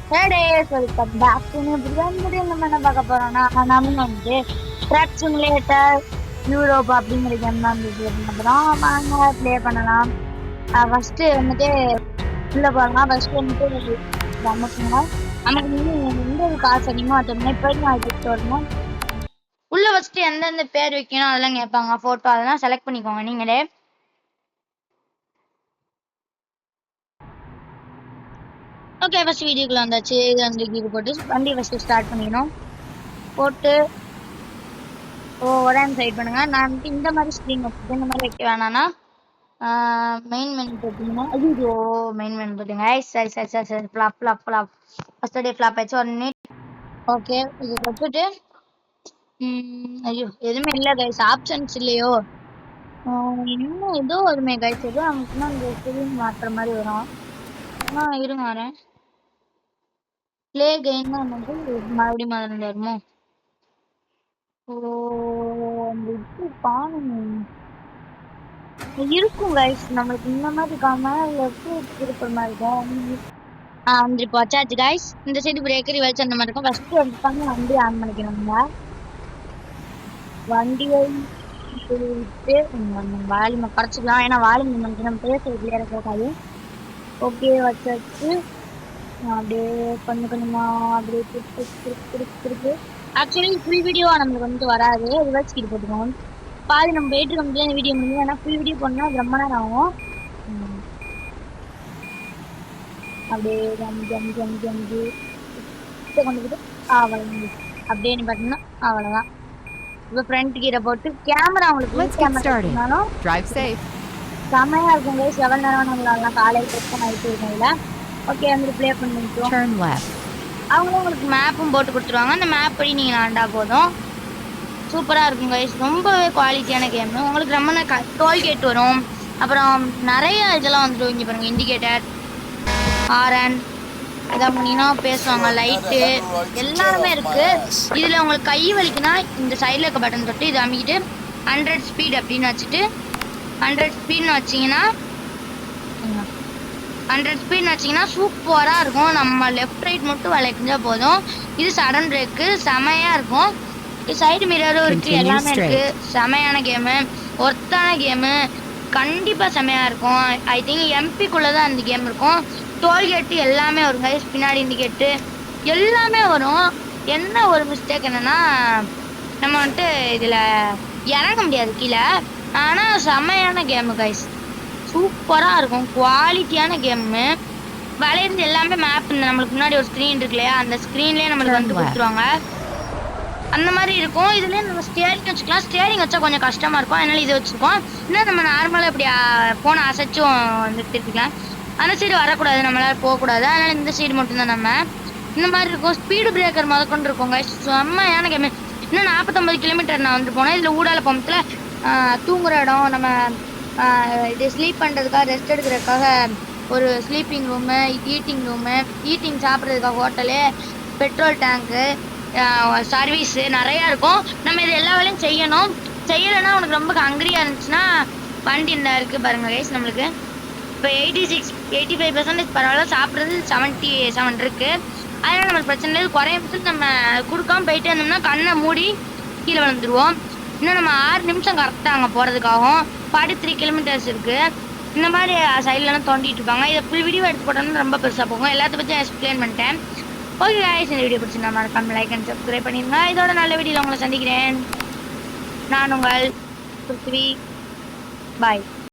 Welcome back to new video. நம்ம என்ன பார்க்க போறோம்னா நம்ம வந்து ட்ரக் சிமுலேட்டர் யூரோப் அப்படிங்கிற கேம் தான் ப்ளே பண்ண போறோம். வாங்க ப்ளே பண்ணலாம். ஃபர்ஸ்ட் வந்துட்டு உள்ள போகலாம். ஃபர்ஸ்ட் வந்துட்டு நமக்குங்க நமக்கு எந்த ஒரு காசு அதிகமாக வச்சோம்னா இப்போ நான் வரணும். உள்ள ஃபர்ஸ்ட் எந்தெந்த பேர் வைக்கணும் அதெல்லாம் கேட்பாங்க. ஃபோட்டோ அதெல்லாம் செலக்ட் பண்ணிக்கோங்க நீங்களே. ஓகே, ஃபர்ஸ்ட் வீடியோக்குள்ள வந்தாச்சு. அந்த கீழே போட்டு வண்டி ஃபர்ஸ்ட் ஸ்டார்ட் பண்ணிக்கணும். போட்டு ஒரே சைட் பண்ணுங்க. நான் வந்து இந்த மாதிரி ஸ்க்ரீன் வச்சுட்டு இந்த மாதிரி வைக்க வேணாம்னா மெயின் மெனு போட்டிங்கன்னா ஐயோ மெயின் மெனு போட்டுங்க. சரி சரி சரி சரி flop flop flop first day flop ஆயிடுச்சு. 1 மினிட். ஓகே, இது வச்சுட்டு ஐயோ எதுவுமே இல்லை கைஸ், ஆப்ஷன்ஸ் இல்லையோ. இன்னும் ஏதோ வருமே கைஸ், ஏதோ நமக்குன்னா அந்த ஸ்க்ரீன் மாற்றுற மாதிரி வரும். இருங்க வரேன். ப்ளே கெயின்னா வந்து மறுபடியும் மாதிரி வருமோ? அந்த இது காணும் இருக்கும் கைஸ். நம்மளுக்கு இந்த மாதிரி இருக்காம லெஃப்ட் இருக்கிற மாதிரி இருக்கும். வந்து இப்போ வச்சாச்சு கைஸ். இந்த சைடு பிரேக்கரி வச்சு அந்த மாதிரி இருக்கும். ஃபர்ஸ்ட் வந்து வண்டி ஆன் பண்ணிக்கணுங்க. வண்டியை விட்டு வால்யூமை குறைச்சிக்கலாம். ஏன்னா வால்யூம் நம்ம பேசுறது கிளியரா கேட்காது. ஓகே வச்சாச்சு. அப்படியே கொஞ்சம் கொஞ்சமா அப்படியே இருக்கு. ஆக்சுவலி ஃபுல் வீடியோ நம்மளுக்கு வந்து வராது. ரிவர்ஸ் ஸ்பீட் போட்டுக்கோங்க. பாதி நம்ம போயிட்டு இருக்க முடியாது வீடியோ முடியும். ஏன்னா ஃபுல் வீடியோ போனா ரொம்ப நேரம் ஆகும். அப்படியே கொண்டு போயிட்டு அவ்வளவு அப்படியே பார்த்தீங்கன்னா அவ்வளவுதான். இப்போ ஃப்ரண்ட் கீரை போட்டு கேமரா உங்களுக்கு செமையா இருக்கும் கைஸ். எவ்வளவு நேரம் நம்மளால காலையில் பிரச்சனை ஆயிட்டு இருக்கோம்ல. ஓகே வந்து ப்ளே பண்ணிட்டோம். அவங்களும் உங்களுக்கு மேப்பும் போட்டு கொடுத்துருவாங்க. அந்த மேப் படி நீங்க ஆண்டா போதும். சூப்பரா இருக்கும் கைஸ். ரொம்பவே குவாலிட்டியான கேம். உங்களுக்கு ரொம்ப டோல்கேட் வரும். அப்புறம் நிறைய இதெல்லாம் வந்துடும். இங்க பாருங்க இண்டிகேட்டர் ஹாரன் இதை பண்ணினா பேசுவாங்க. லைட்டு எல்லாருமே இருக்கு. இதுல உங்களுக்கு கை வலிக்குன்னா இந்த சைட்ல இருக்க பட்டன் தொட்டு இதை அமைக்கிட்டு 100 ஸ்பீட் அப்படின்னு வச்சுட்டு 100 ஸ்பீட்னு வச்சிங்கன்னா 100 ஸ்பீட்னு வச்சிங்கன்னா சூப்பராக இருக்கும். நம்ம லெஃப்ட் ரைட் மட்டும் வளைக்கிஞ்சா போதும். இது சடன் பிரேக்கு செமையா இருக்கும். சைடு மிரரும் இருக்கு, எல்லாமே இருக்கு. செமையான கேமு, ஒர்த்தான கேமு, கண்டிப்பா செமையா இருக்கும். ஐ திங்க் எம்பிக்குள்ளதான் அந்த கேம் இருக்கும். டோல்கேட்டு எல்லாமே வரும் கைஸ். பின்னாடி இண்டிகேட்டு எல்லாமே வரும். என்ன ஒரு மிஸ்டேக் என்னன்னா நம்ம வந்துட்டு இதுல இறங்க முடியாது கீழே. ஆனா செமையான கேமு கைஸ். சூப்பரா இருக்கும், குவாலிட்டியான கேமு. வளையிறது எல்லாமே மேப். நம்மளுக்கு முன்னாடி ஒரு ஸ்க்ரீன் இருக்கு இல்லையா, அந்த ஸ்க்ரீன்லயே நம்மளுக்கு வந்து கொடுத்துருவாங்க. அந்த மாதிரி இருக்கும். இதுல நம்ம ஸ்டியரிங் வச்சுக்கலாம். ஸ்டியரிங் வச்சா கொஞ்சம் கஷ்டமா இருக்கும், அதனால இது வச்சிருக்கோம். இன்னும் நம்ம நார்மலா இப்படி போன அசைச்சும் வந்து திருப்பிக்கலாம். அந்த சைடு வரக்கூடாது, நம்மளால போகக்கூடாது. அதனால இந்த சைடு மட்டும்தான் நம்ம இந்த மாதிரி இருக்கும். ஸ்பீடு பிரேக்கர் முதற்கொண்டு இருக்கோங்க. செம்மையான கேமு. இன்னும் 49 கிலோமீட்டர் நான் வந்து போனேன். இதுல ஊடால போமத்துல தூங்குற இடம், நம்ம இது ஸ்லீப் பண்றதுக்காக ரெஸ்ட் எடுக்கிறதுக்காக ஒரு ஸ்லீப்பிங் ரூமு, ஈட்டிங் சாப்பிட்றதுக்காக ஹோட்டலு, பெட்ரோல் டேங்கு, சர்வீஸு நிறையா இருக்கும். நம்ம இது எல்லா வேலையும் செய்யணும். செய்யலைன்னா உனக்கு ரொம்ப ஹங்கிரியா இருந்துச்சுன்னா வண்டி இந்த இருக்கு பாருங்க கைஸ். நம்மளுக்கு இப்போ 85% பரவாயில்ல. சாப்பிட்றது 77 இருக்கு. அதனால நம்மளுக்கு பிரச்சனை இல்லை. குறைய நம்ம கொடுக்காம போயிட்டே இருந்தோம்னா கண்ணை மூடி கீழே விழுந்துருவோம். இன்னும் நம்ம 6 நிமிஷம் கரெக்டாக அங்கே போகிறதுக்காகவும் 43 கிலோமீட்டர்ஸ் இருக்கு. இந்த மாதிரி சைட்லலாம் தோண்டிட்டு இருப்பாங்க. இதை ஃபுல் வீடியோ எடுத்து போட்டோம்னா ரொம்ப பெருசாக போகும். எல்லாத்த பற்றியும் எக்ஸ்பிளைன் பண்ணிட்டேன். ஓகே गाइस, இந்த வீடியோ பிடிச்சிருந்தா மறக்காம லைக் அண்ட் சப்ஸ்கிரைப் பண்ணிருங்க. இதோட நல்ல வீடியோல உங்களை சந்திக்கிறேன். நான் உங்கள் பிருத்வி. பாய்.